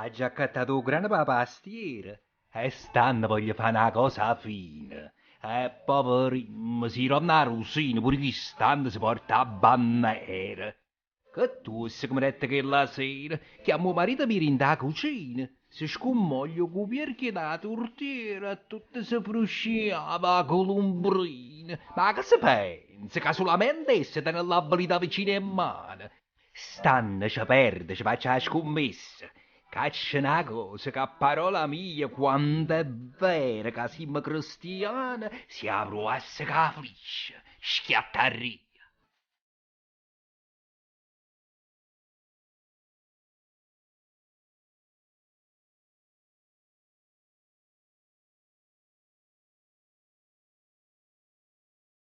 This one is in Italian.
Ha già accattato un grande pastiere e stanno voglio fare una cosa fine. E poverino, si rompe la rusina, pure chi stanno si porta a bandiera. Che tu, se come detto che la sera, chiamo marito mi rinda a cucina, si scummoglia con pierchi da tortiera e tutto si frusciava a colombrina. Ma che si pensa? Che solamente esse tenere l'abilità vicina in mano. Stanno, ci perde, ci faccia la scommessa. Caccia una cosa che a parola mia, quando è vera che siamo cristiani, si apre a che flisce, schiatta a